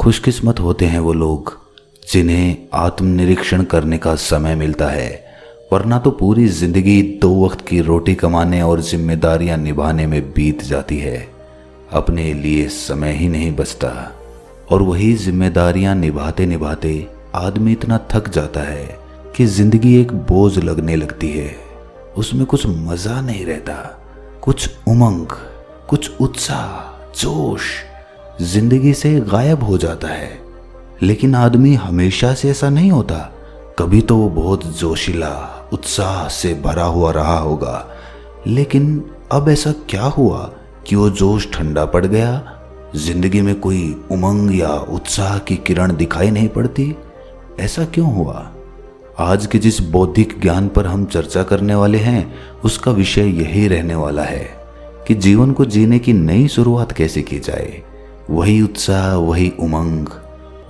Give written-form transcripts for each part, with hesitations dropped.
खुशकिस्मत होते हैं वो लोग जिन्हें आत्मनिरीक्षण करने का समय मिलता है, वरना तो पूरी जिंदगी 2 वक्त की रोटी कमाने और जिम्मेदारियां निभाने में बीत जाती है। अपने लिए समय ही नहीं बचता और वही जिम्मेदारियां निभाते निभाते आदमी इतना थक जाता है कि जिंदगी एक बोझ लगने लगती है। उसमें कुछ मजा नहीं रहता, कुछ उमंग, कुछ उत्साह, जोश जिंदगी से गायब हो जाता है। लेकिन आदमी हमेशा से ऐसा नहीं होता। कभी तो वो बहुत जोशीला, उत्साह से भरा हुआ रहा होगा, लेकिन अब ऐसा क्या हुआ कि वो जोश ठंडा पड़ गया? जिंदगी में कोई उमंग या उत्साह की किरण दिखाई नहीं पड़ती। ऐसा क्यों हुआ? आज के जिस बौद्धिक ज्ञान पर हम चर्चा करने वाले हैं, उसका विषय यही रहने वाला है कि जीवन को जीने की नई शुरुआत कैसे की जाए। वही उत्साह, वही उमंग,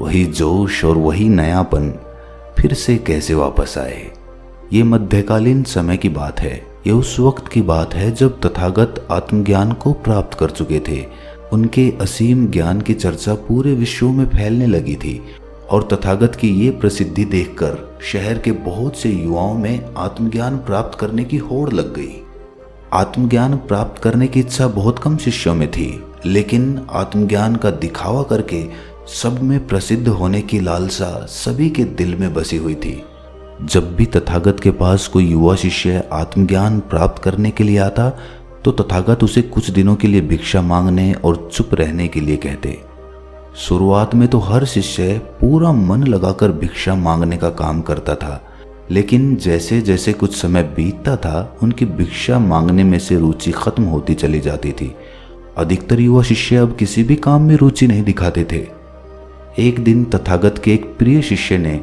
वही जोश और वही नयापन फिर से कैसे वापस आए। ये मध्यकालीन समय की बात है। ये उस वक्त की बात है जब तथागत आत्मज्ञान को प्राप्त कर चुके थे। उनके असीम ज्ञान की चर्चा पूरे विश्व में फैलने लगी थी और तथागत की ये प्रसिद्धि देखकर शहर के बहुत से युवाओं में आत्मज्ञान प्राप्त करने की होड़ लग गई। आत्मज्ञान प्राप्त करने की इच्छा बहुत कम शिष्यों में थी, लेकिन आत्मज्ञान का दिखावा करके सब में प्रसिद्ध होने की लालसा सभी के दिल में बसी हुई थी। जब भी तथागत के पास कोई युवा शिष्य आत्मज्ञान प्राप्त करने के लिए आता तो तथागत उसे कुछ दिनों के लिए भिक्षा मांगने और चुप रहने के लिए कहते। शुरुआत में तो हर शिष्य पूरा मन लगाकर भिक्षा मांगने का काम करता था, लेकिन जैसे जैसे कुछ समय बीतता था उनकी भिक्षा मांगने में से रुचि खत्म होती चली जाती थी। अधिकतर युवा शिष्य अब किसी भी काम में रुचि नहीं दिखाते थे। एक दिन तथागत के एक प्रिय शिष्य ने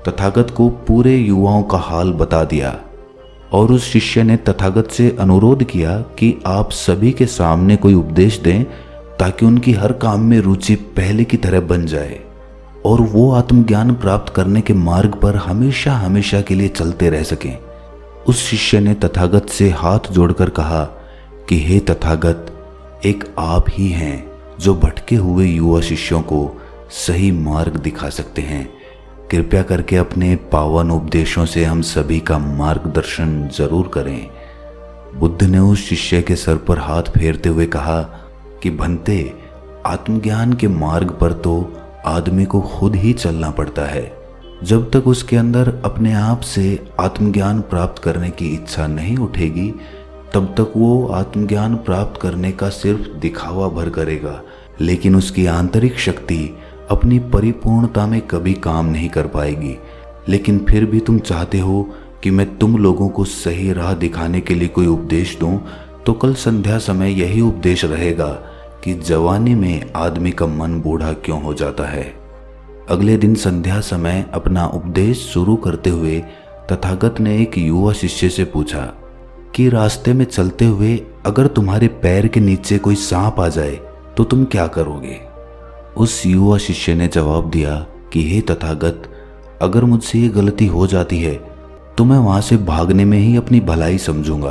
तथागत को पूरे युवाओं का हाल बता दिया और उस शिष्य ने तथागत से अनुरोध किया कि आप सभी के सामने कोई उपदेश दें ताकि उनकी हर काम में रुचि पहले की तरह बन जाए और वो आत्मज्ञान प्राप्त करने के मार्ग पर हमेशा हमेशा के लिए चलते रह सकें। उस शिष्य ने तथागत से हाथ जोड़कर कहा कि हे तथागत, एक आप ही हैं जो भटके हुए युवा शिष्यों को सही मार्ग दिखा सकते हैं। कृपया करके अपने पावन उपदेशों से हम सभी का मार्गदर्शन जरूर करें। बुद्ध ने उस शिष्य के सर पर हाथ फेरते हुए कहा कि भंते, आत्मज्ञान के मार्ग पर तो आदमी को खुद ही चलना पड़ता है। जब तक उसके अंदर अपने आप से आत्मज्ञान प्राप्त करने की इच्छा नहीं उठेगी, तब तक वो आत्मज्ञान प्राप्त करने का सिर्फ दिखावा भर करेगा, लेकिन उसकी आंतरिक शक्ति अपनी परिपूर्णता में कभी काम नहीं कर पाएगी। लेकिन फिर भी तुम चाहते हो कि मैं तुम लोगों को सही राह दिखाने के लिए कोई उपदेश दूं, तो कल संध्या समय यही उपदेश रहेगा कि जवानी में आदमी का मन बूढ़ा क्यों हो जाता है। अगले दिन संध्या समय अपना उपदेश शुरू करते हुए तथागत ने एक युवा शिष्य से पूछा कि रास्ते में चलते हुए अगर तुम्हारे पैर के नीचे कोई सांप आ जाए तो तुम क्या करोगे? उस युवा शिष्य ने जवाब दिया कि हे तथागत, अगर मुझसे ये गलती हो जाती है तो मैं वहां से भागने में ही अपनी भलाई समझूंगा,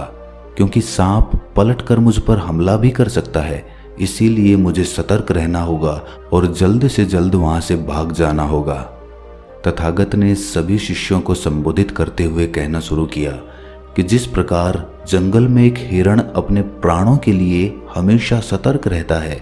क्योंकि सांप पलटकर मुझ पर हमला भी कर सकता है। इसीलिए मुझे सतर्क रहना होगा और जल्द से जल्द वहां से भाग जाना होगा। तथागत ने सभी शिष्यों को संबोधित करते हुए कहना शुरू किया कि जिस प्रकार जंगल में एक हिरण अपने प्राणों के लिए हमेशा सतर्क रहता है,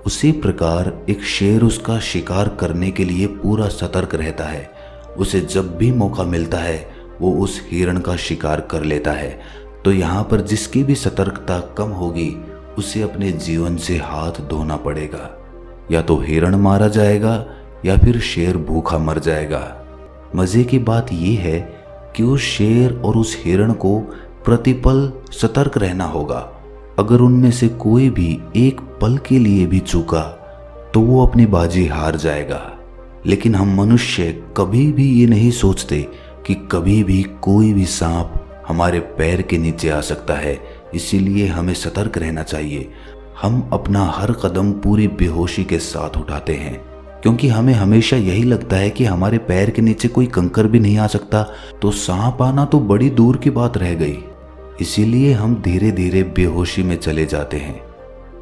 उसी प्रकार एक शेर उसका शिकार करने के लिए पूरा सतर्क रहता है। उसे जब भी मौका मिलता है वो उस हिरण का शिकार कर लेता है। तो यहाँ पर जिसकी भी सतर्कता कम होगी उसे अपने जीवन से हाथ धोना पड़ेगा। या तो हिरण मारा जाएगा या फिर शेर भूखा मर जाएगा। मजे की बात यह है कि उस शेर और उस हिरण को प्रतिपल सतर्क रहना होगा। अगर उनमें से कोई भी एक पल के लिए भी चूका तो वो अपनी बाजी हार जाएगा। लेकिन हम मनुष्य कभी भी ये नहीं सोचते कि कभी भी कोई भी सांप हमारे पैर के नीचे आ सकता है। इसीलिए हमें सतर्क रहना चाहिए। हम अपना हर कदम पूरी बेहोशी के साथ उठाते हैं, क्योंकि हमें हमेशा यही लगता है कि हमारे पैर के नीचे कोई कंकर भी नहीं आ सकता, तो सांप आना तो बड़ी दूर की बात रह गई। इसीलिए हम धीरे धीरे बेहोशी में चले जाते हैं।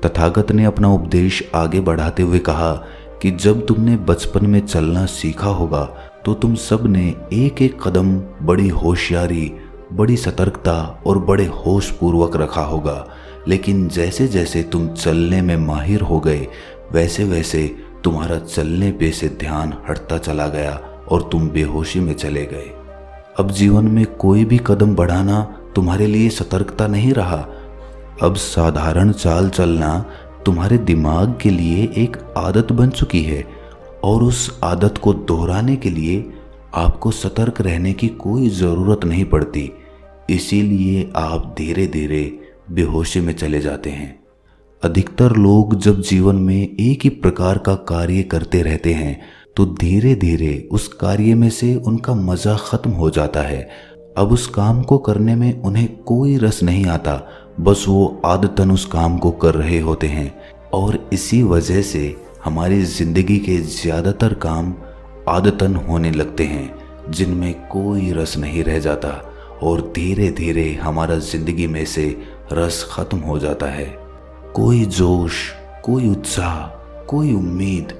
तथागत ने अपना उपदेश आगे बढ़ाते हुए कहा कि जब तुमने बचपन में चलना सीखा होगा तो तुम सब ने एक एक कदम बड़ी होशियारी, बड़ी सतर्कता और बड़े होश पूर्वक रखा होगा। लेकिन जैसे जैसे तुम चलने में माहिर हो गए वैसे वैसे तुम्हारा चलने पे से ध्यान हटता चला गया और तुम बेहोशी में चले गए। अब जीवन में कोई भी कदम बढ़ाना तुम्हारे लिए सतर्कता नहीं रहा। अब साधारण चाल चलना तुम्हारे दिमाग के लिए एक आदत बन चुकी है और उस आदत को दोहराने के लिए आपको सतर्क रहने की कोई ज़रूरत नहीं पड़ती। इसीलिए आप धीरे धीरे बेहोशी में चले जाते हैं। अधिकतर लोग जब जीवन में एक ही प्रकार का कार्य करते रहते हैं तो धीरे धीरे उस कार्य में से उनका मज़ा ख़त्म हो जाता है। अब उस काम को करने में उन्हें कोई रस नहीं आता, बस वो आदतन उस काम को कर रहे होते हैं। और इसी वजह से हमारी ज़िंदगी के ज़्यादातर काम आदतन होने लगते हैं जिनमें कोई रस नहीं रह जाता और धीरे धीरे हमारा ज़िंदगी में से रस ख़त्म हो जाता है। कोई जोश, कोई उत्साह, कोई उम्मीद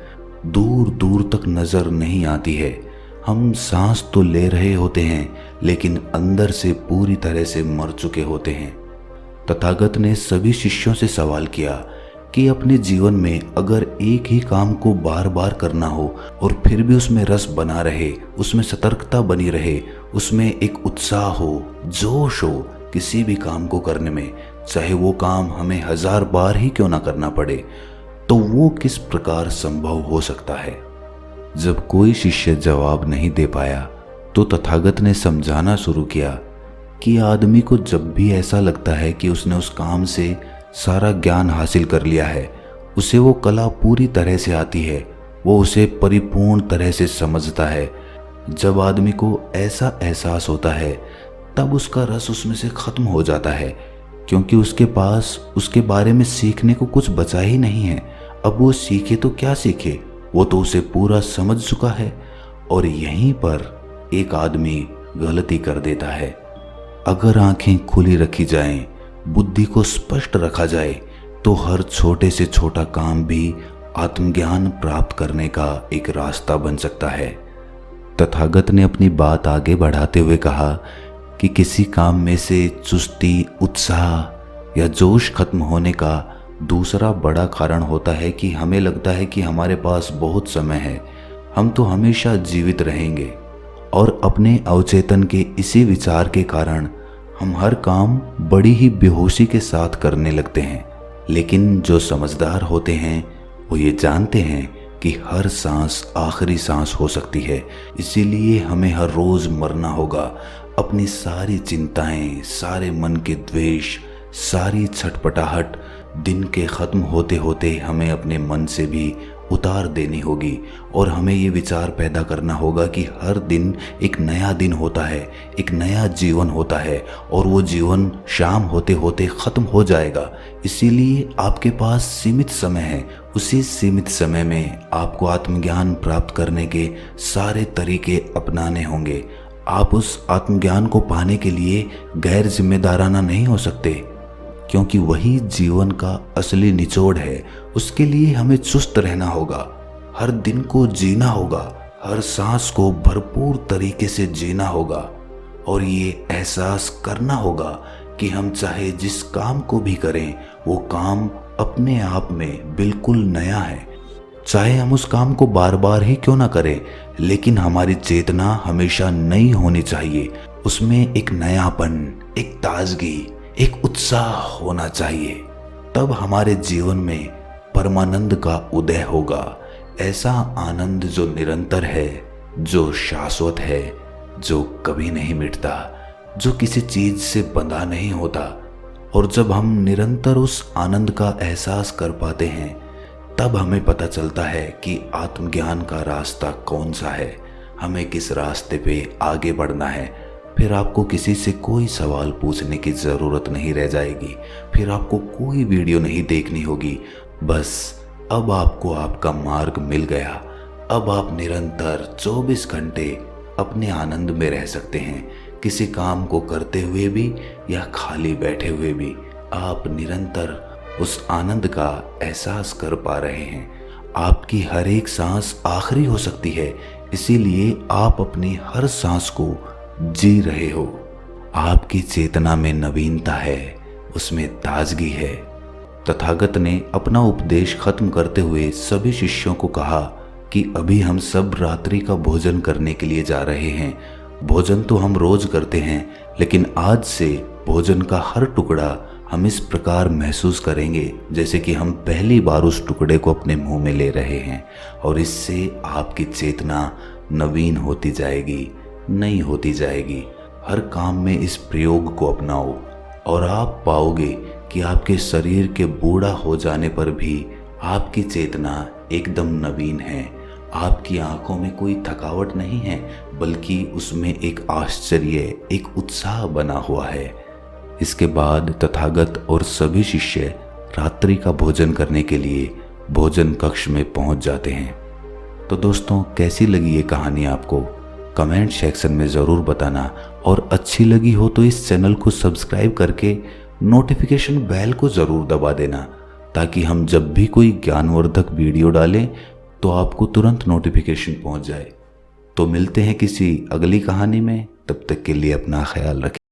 दूर दूर तक नज़र नहीं आती है। हम सांस तो ले रहे होते हैं लेकिन अंदर से पूरी तरह से मर चुके होते हैं। तथागत ने सभी शिष्यों से सवाल किया कि अपने जीवन में अगर एक ही काम को बार बार करना हो और फिर भी उसमें रस बना रहे, उसमें सतर्कता बनी रहे, उसमें एक उत्साह हो, जोश हो किसी भी काम को करने में, चाहे वो काम हमें 1000 बार ही क्यों ना करना पड़े, तो वो किस प्रकार संभव हो सकता है। जब कोई शिष्य जवाब नहीं दे पाया तो तथागत ने समझाना शुरू किया कि आदमी को जब भी ऐसा लगता है कि उसने उस काम से सारा ज्ञान हासिल कर लिया है, उसे वो कला पूरी तरह से आती है, वो उसे परिपूर्ण तरह से समझता है, जब आदमी को ऐसा एहसास होता है तब उसका रस उसमें से खत्म हो जाता है, क्योंकि उसके पास उसके बारे में सीखने को कुछ बचा ही नहीं है। अब वो सीखे तो क्या सीखे, वो तो उसे पूरा समझ चुका है। और यहीं पर एक आदमी गलती कर देता है। अगर आंखें खुली रखी जाएं, बुद्धि को स्पष्ट रखा जाए तो हर छोटे से छोटा काम भी आत्मज्ञान प्राप्त करने का एक रास्ता बन सकता है। तथागत ने अपनी बात आगे बढ़ाते हुए कहा कि किसी काम में से चुस्ती, उत्साह या जोश खत्म होने का दूसरा बड़ा कारण होता है कि हमें लगता है कि हमारे पास बहुत समय है, हम तो हमेशा जीवित रहेंगे। और अपने अवचेतन के इसी विचार के कारण हम हर काम बड़ी ही बेहोशी के साथ करने लगते हैं। लेकिन जो समझदार होते हैं वो ये जानते हैं कि हर सांस आखिरी सांस हो सकती है, इसीलिए हमें हर रोज़ मरना होगा। अपनी सारी चिंताएं, सारे मन के द्वेष, सारी छटपटाहट दिन के ख़त्म होते होते हमें अपने मन से भी उतार देनी होगी और हमें ये विचार पैदा करना होगा कि हर दिन एक नया दिन होता है, एक नया जीवन होता है और वो जीवन शाम होते होते ख़त्म हो जाएगा। इसीलिए आपके पास सीमित समय है, उसी सीमित समय में आपको आत्मज्ञान प्राप्त करने के सारे तरीके अपनाने होंगे। आप उस आत्मज्ञान को पाने के लिए गैर जिम्मेदाराना नहीं हो सकते, क्योंकि वही जीवन का असली निचोड़ है। उसके लिए हमें चुस्त रहना होगा, हर दिन को जीना होगा, हर सांस को भरपूर तरीके से जीना होगा और ये एहसास करना होगा कि हम चाहे जिस काम को भी करें वो काम अपने आप में बिल्कुल नया है। चाहे हम उस काम को बार बार ही क्यों ना करें, लेकिन हमारी चेतना हमेशा नई होनी चाहिए। उसमें एक नयापन, एक ताजगी, एक उत्साह होना चाहिए। तब हमारे जीवन में परमानंद का उदय होगा, ऐसा आनंद जो निरंतर है, जो शाश्वत है, जो कभी नहीं मिटता, जो किसी चीज से बंधा नहीं होता। और जब हम निरंतर उस आनंद का एहसास कर पाते हैं तब हमें पता चलता है कि आत्मज्ञान का रास्ता कौन सा है, हमें किस रास्ते पे आगे बढ़ना है। फिर आपको किसी से कोई सवाल पूछने की ज़रूरत नहीं रह जाएगी, फिर आपको कोई वीडियो नहीं देखनी होगी। बस अब आपको आपका मार्ग मिल गया। अब आप निरंतर 24 घंटे अपने आनंद में रह सकते हैं, किसी काम को करते हुए भी या खाली बैठे हुए भी। आप निरंतर उस आनंद का एहसास कर पा रहे हैं। आपकी हर एक सांस आखिरी हो सकती है, इसीलिए आप अपनी हर सांस को जी रहे हो। आपकी चेतना में नवीनता है, उसमें ताजगी है। तथागत ने अपना उपदेश खत्म करते हुए सभी शिष्यों को कहा कि अभी हम सब रात्रि का भोजन करने के लिए जा रहे हैं। भोजन तो हम रोज करते हैं, लेकिन आज से भोजन का हर टुकड़ा हम इस प्रकार महसूस करेंगे जैसे कि हम पहली बार उस टुकड़े को अपने मुंह में ले रहे हैं, और इससे आपकी चेतना नवीन होती जाएगी, नई होती जाएगी। हर काम में इस प्रयोग को अपनाओ और आप पाओगे कि आपके शरीर के बूढ़ा हो जाने पर भी आपकी चेतना एकदम नवीन है। आपकी आंखों में कोई थकावट नहीं है, बल्कि उसमें एक आश्चर्य, एक उत्साह बना हुआ है। इसके बाद तथागत और सभी शिष्य रात्रि का भोजन करने के लिए भोजन कक्ष में पहुंच जाते हैं। तो दोस्तों, कैसी लगी ये कहानी आपको? कमेंट सेक्शन में ज़रूर बताना, और अच्छी लगी हो तो इस चैनल को सब्सक्राइब करके नोटिफिकेशन बेल को ज़रूर दबा देना, ताकि हम जब भी कोई ज्ञानवर्धक वीडियो डालें तो आपको तुरंत नोटिफिकेशन पहुंच जाए। तो मिलते हैं किसी अगली कहानी में, तब तक के लिए अपना ख्याल रखें।